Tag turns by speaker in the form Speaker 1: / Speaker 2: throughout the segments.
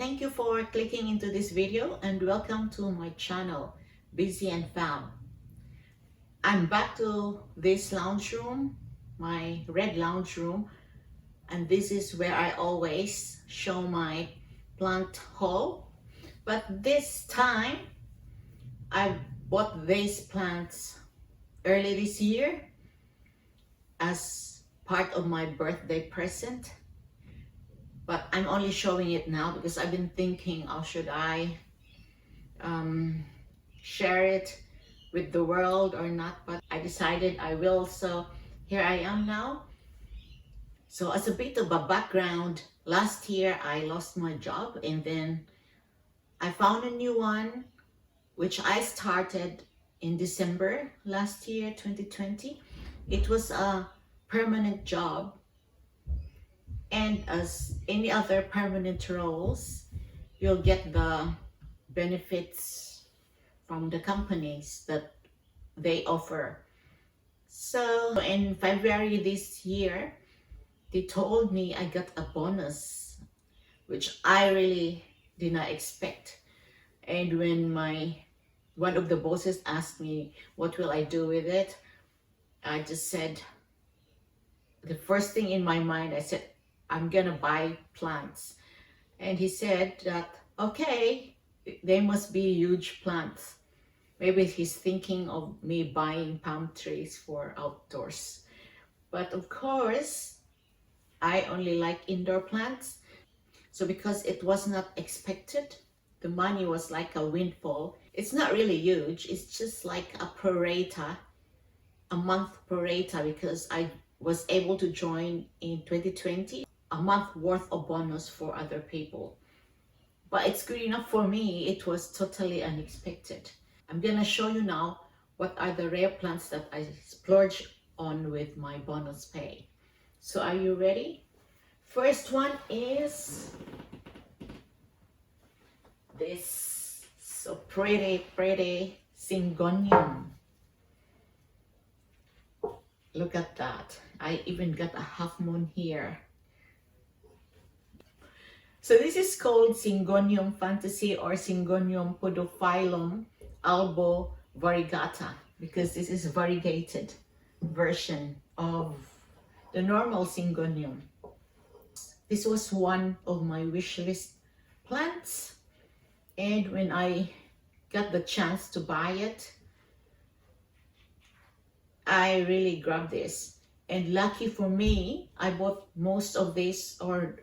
Speaker 1: thank you for clicking into this video and welcome to my channel, Busy and Found. I'm back to this lounge room, my red lounge room, and this is where I always show my plant haul. But this time, I bought these plants early this year as part of my birthday present. But I'm only showing it now because I've been thinking, how should I share it with the world or not? But I decided I will, so here I am now. So as a bit of a background, last year I lost my job and then I found a new one which I started in December last year, 2020. It was a permanent job. And as any other permanent roles, you'll get the benefits from the companies that they offer. So in February this year, they told me I got a bonus, which I really did not expect. And when one of the bosses asked me, what will I do with it? I just said, the first thing in my mind, I said, I'm gonna buy plants. And he said that, okay, they must be huge plants. Maybe he's thinking of me buying palm trees for outdoors. But of course, I only like indoor plants. So because it was not expected, the money was like a windfall. It's not really huge. It's just like a prorata, a month prorata, because I was able to join in 2020. A month worth of bonus for other people. But it's good enough for me. It was totally unexpected. I'm gonna show you now what are the rare plants that I splurged on with my bonus pay. So are you ready? First one is this so pretty Syngonium. Look at that. I even got a half moon here. So this is called Syngonium Fantasy or Syngonium Podophyllum albo variegata, because this is variegated version of the normal Syngonium. This was one of my wish list plants, and when I got the chance to buy it, I really grabbed this. And lucky for me, I bought most of this, or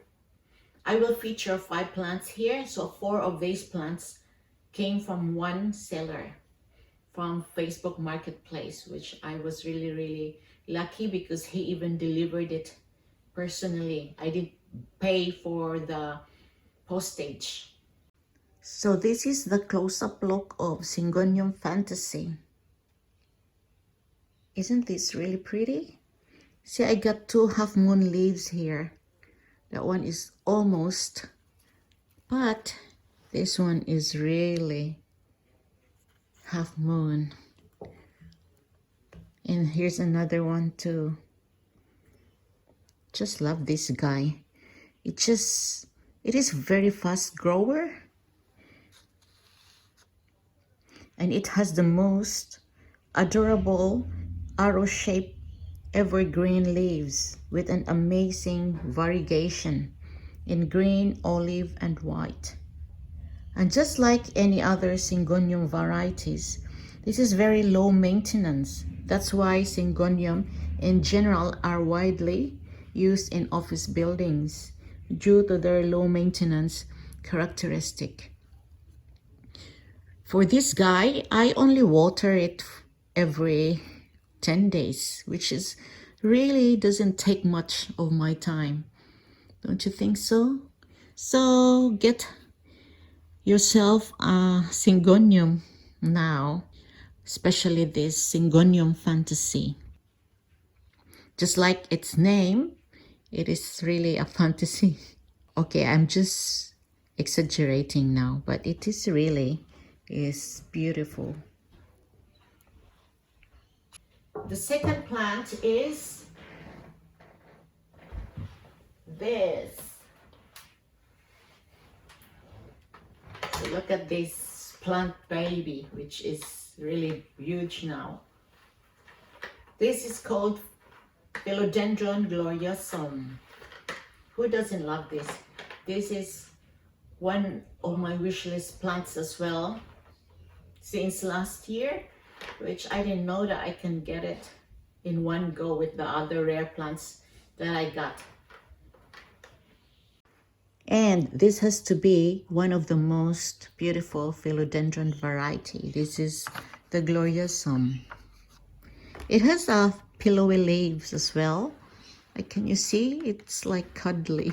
Speaker 1: I will feature 5 plants here. So 4 of these plants came from one seller from Facebook Marketplace, which I was really lucky because he even delivered it personally. I didn't pay for the postage. So this is the close-up look of Syngonium Fantasy. Isn't this really pretty? See, I got 2 half moon leaves here. That one is almost, but this one is really half moon. And here's another one too. Just love this guy. It is very fast grower. And it has the most adorable arrow-shaped evergreen leaves with an amazing variegation in green, olive, and white. And just like any other Syngonium varieties, this is very low maintenance. That's why Syngonium in general are widely used in office buildings due to their low maintenance characteristic. For this guy, I only water it every 10 days, which is really doesn't take much of my time. Don't you think so? So get yourself a Syngonium now, especially this Syngonium Fantasy. Just like its name, it is really a fantasy. Okay, I'm just exaggerating now, but it is really beautiful. The second plant is this. Look at this plant baby, which is really huge now. This is called Philodendron Gloriosum. Who doesn't love this? This is one of my wish list plants as well since last year, which I didn't know that I can get it in one go with the other rare plants that I got. And this has to be one of the most beautiful philodendron variety. This is the Gloriosum. It has pillowy leaves as well. Like, can you see? It's like cuddly,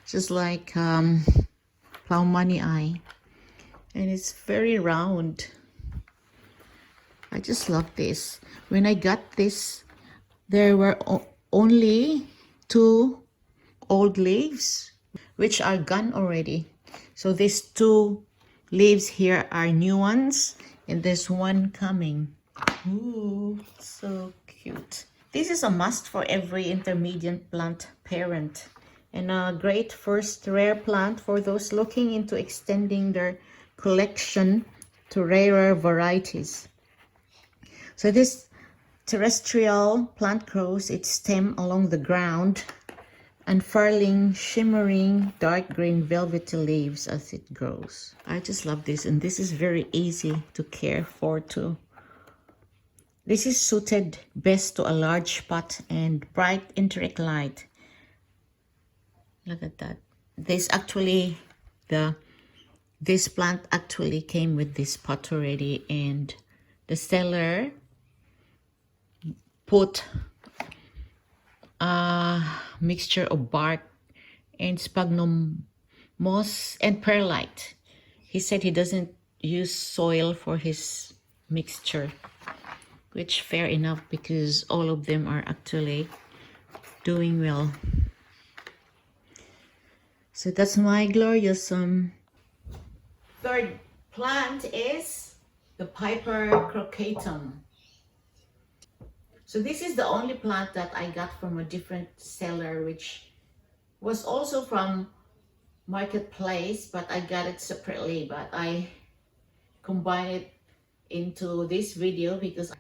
Speaker 1: just like plow money eye, and it's very round. I just love this. When I got this, there were only 2 old leaves, which are gone already. So these 2 leaves here are new ones, and there's one coming. Ooh, so cute. This is a must for every intermediate plant parent, and a great first rare plant for those looking into extending their collection to rarer varieties. So this terrestrial plant grows its stem along the ground, unfurling shimmering dark green velvety leaves as it grows. I just love this, and this is very easy to care for too. This is suited best to a large pot and bright indirect light. Look at that. This plant actually came with this pot already, and the seller put a mixture of bark and sphagnum moss and perlite. He said he doesn't use soil for his mixture, which fair enough, because all of them are actually doing well. So that's my Gloriosum. Third plant is the Piper Crocatum. So this is the only plant that I got from a different seller, which was also from Marketplace, but I got it separately. But I combined it into this video because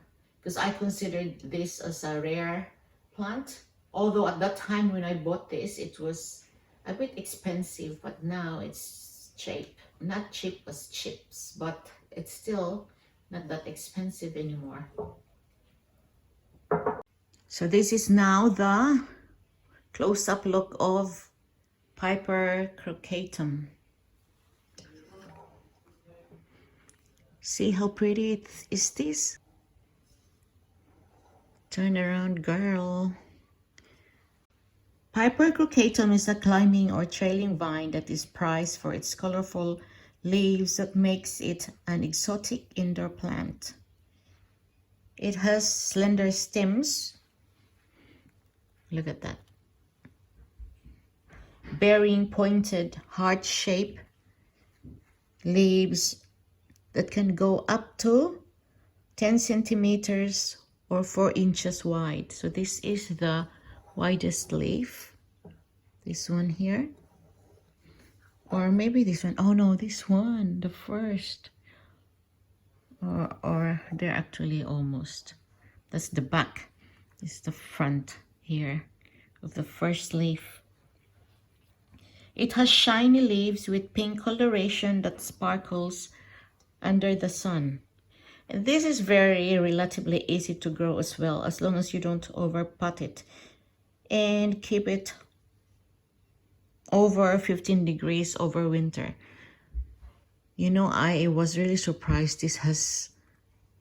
Speaker 1: I considered this as a rare plant. Although at that time when I bought this, it was a bit expensive, but now it's cheap. Not cheap as chips, but it's still not that expensive anymore. So this is now the close-up look of Piper Crocatum. See how pretty it is this? Turn around, girl. Piper Crocatum is a climbing or trailing vine that is prized for its colorful leaves that makes it an exotic indoor plant. It has slender stems. Look at that. Bearing pointed heart-shaped leaves that can go up to 10 centimeters or 4 inches wide. So this is the widest leaf. This one here. Or maybe this one. Oh no, this one, the first. Or they're actually almost. That's the back. This is the front here of the first leaf. It has shiny leaves with pink coloration that sparkles under the sun. And this is very relatively easy to grow as well, as long as you don't overpot it and keep it over 15 degrees over winter. You know, I was really surprised this has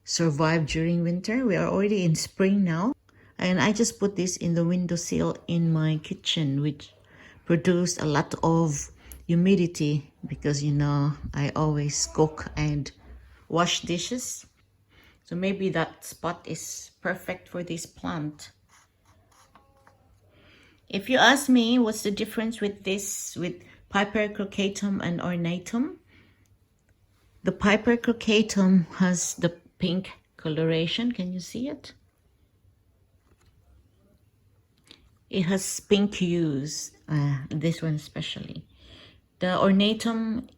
Speaker 1: survived during winter. We are already in spring now, and I just put this in the windowsill in my kitchen, which produced a lot of humidity because, you know, I always cook and wash dishes. So maybe that spot is perfect for this plant. If you ask me what's the difference with this, with Piper Crocatum and Ornatum, the Piper Crocatum has the pink coloration. Can you see it? It has pink hues, this one especially. The Ornatum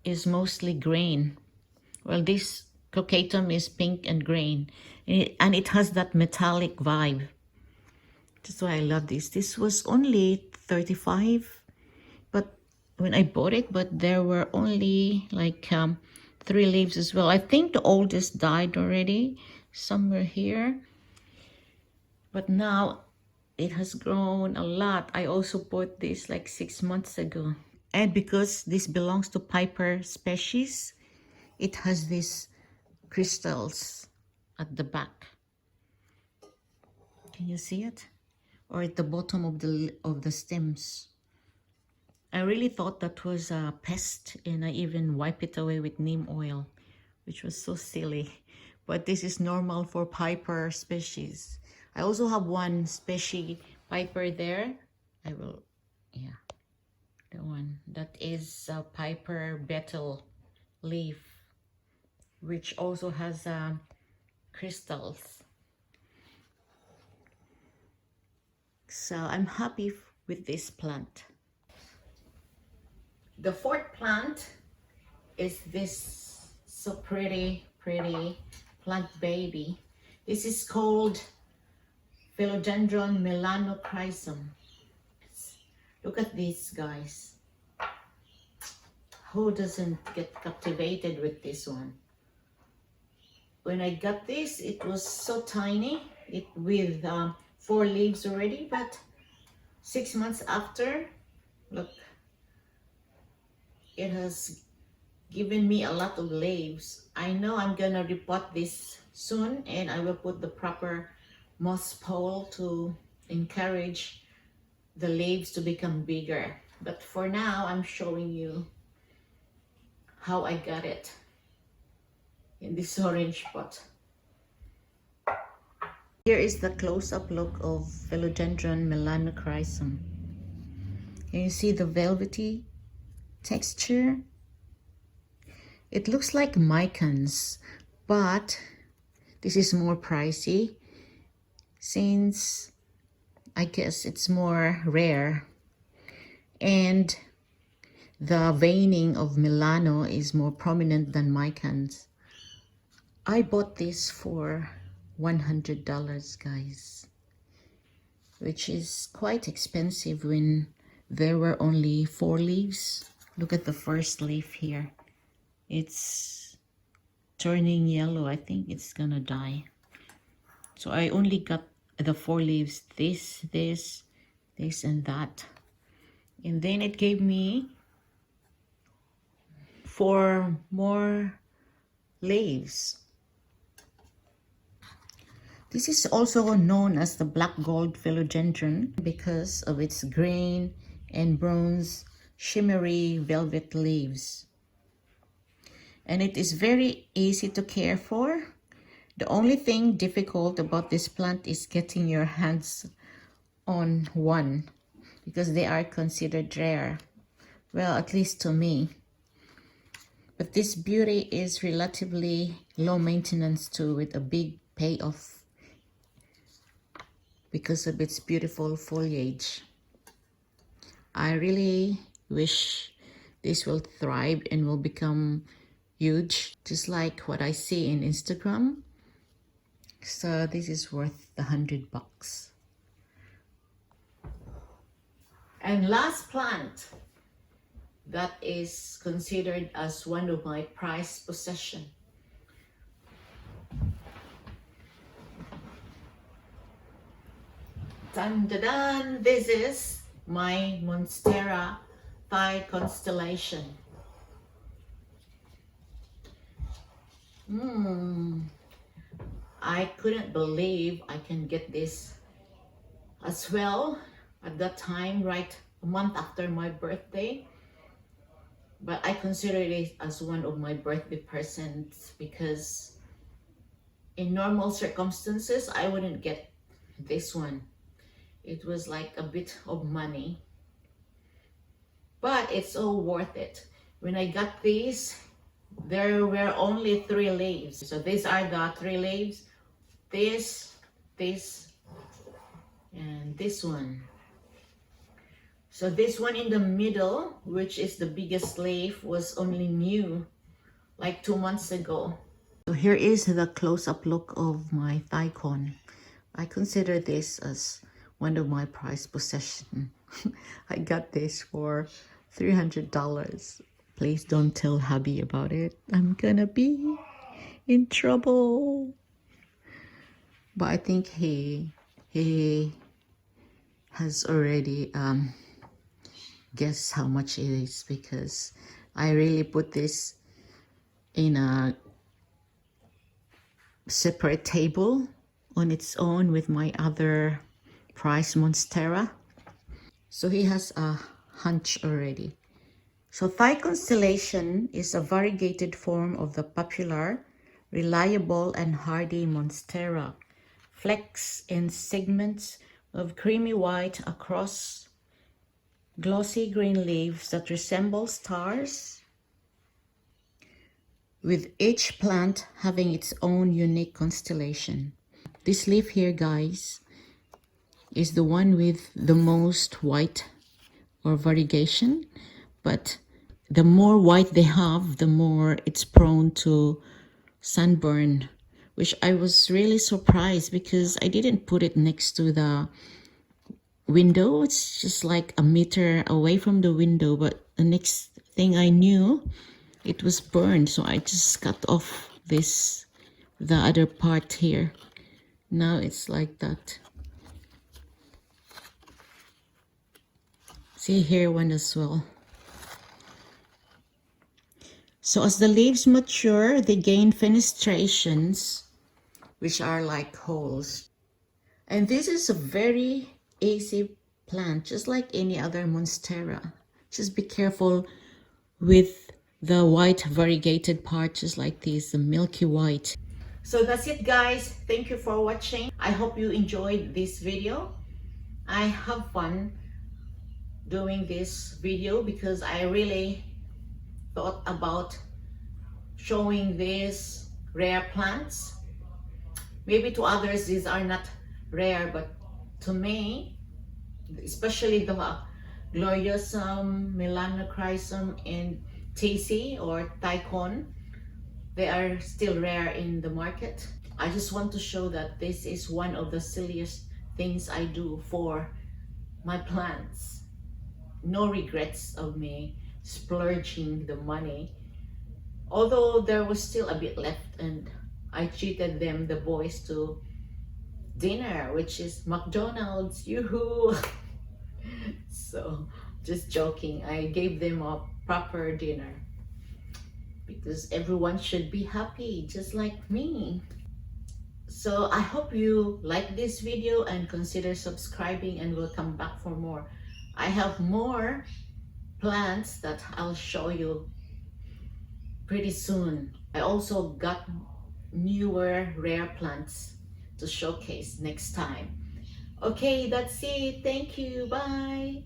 Speaker 1: is mostly green. Well, this Crocatum is pink and green, and it has that metallic vibe. That's why I love this. This was only 35, but when I bought it, but there were only like 3 leaves as well. I think the oldest died already somewhere here, but now it has grown a lot. I also bought this like 6 months ago. And because this belongs to Piper species, it has these crystals at the back. Can you see it? Or at the bottom of the stems. I really thought that was a pest, and I even wipe it away with neem oil, which was so silly. But this is normal for Piper species. I also have one species Piper there. I will, yeah, the one that is Piper betel leaf, which also has crystals. So I'm happy with this plant. The fourth plant is this so pretty plant baby. This is called Philodendron Melanocryson. Look at these guys. Who doesn't get captivated with this one? When I got this, it was so tiny, with 4 leaves already, but 6 months after, look, it has given me a lot of leaves. I know I'm gonna repot this soon, and I will put the proper moss pole to encourage the leaves to become bigger. But for now, I'm showing you how I got it in this orange pot. Here is the close-up look of Philodendron Melanocryson. Can you see the velvety texture? It looks like micans, but this is more pricey since I guess it's more rare, and the veining of Milano is more prominent than micans. I bought this for $100, guys, which is quite expensive when there were only 4 leaves. Look at the first leaf here. It's turning yellow. I think it's gonna die. So I only got the 4 leaves, this, and that. And then it gave me 4 more leaves. This is also known as the black gold philodendron because of its green and bronze shimmery velvet leaves. And it is very easy to care for. The only thing difficult about this plant is getting your hands on one because they are considered rare. Well, at least to me. But this beauty is relatively low maintenance too, with a big payoff because of its beautiful foliage. I really wish this will thrive and will become huge, just like what I see in Instagram. So this is worth the $100. And last plant that is considered as one of my prized possession. Dun, dun, dun. This is my Monstera Thigh Constellation. I couldn't believe I can get this as well at that time, right a month after my birthday. But I consider it as one of my birthday presents because in normal circumstances, I wouldn't get this one. It was like a bit of money, but it's all worth it. When I got these, there were only 3 leaves. So these are the 3 leaves. This, and this one. So this one in the middle, which is the biggest leaf, was only new like 2 months ago. So here is the close-up look of my Thycon. I consider this as one of my prized possessions. I got this for $300. Please don't tell hubby about it. I'm gonna be in trouble. But I think he has already guessed how much it is, because I really put this in a separate table on its own with my other prize monstera. So he has a hunch already. So Constellation is a variegated form of the popular, reliable and hardy monstera. Flecks and segments of creamy white across glossy green leaves that resemble stars, with each plant having its own unique constellation. This leaf here, guys, is the one with the most white or variegation, but the more white they have, the more it's prone to sunburn, which I was really surprised because I didn't put it next to the window. It's just like a meter away from the window, but the next thing I knew, it was burned. So I just cut off the other part here. Now it's like that. See here one as well. So as the leaves mature, they gain fenestrations, which are like holes. And this is a very easy plant, just like any other monstera. Just be careful with the white variegated part, just like this, the milky white. So that's it, guys. Thank you for watching. I hope you enjoyed this video. I have fun doing this video because I really thought about showing these rare plants. Maybe to others these are not rare, but to me, especially the Gloriosum, Melanochrysum, and TC or Thycon, they are still rare in the market. I just want to show that this is one of the silliest things I do for my plants. No regrets of me splurging the money, although there was still a bit left, and I treated them, the boys, to dinner, which is McDonald's. Yoo-hoo! So just joking, I gave them a proper dinner because everyone should be happy just like me. So I hope you like this video and consider subscribing, and we'll come back for more. I have more plants that I'll show you pretty soon. I also got newer rare plants to showcase next time. Okay, that's it. Thank you. Bye.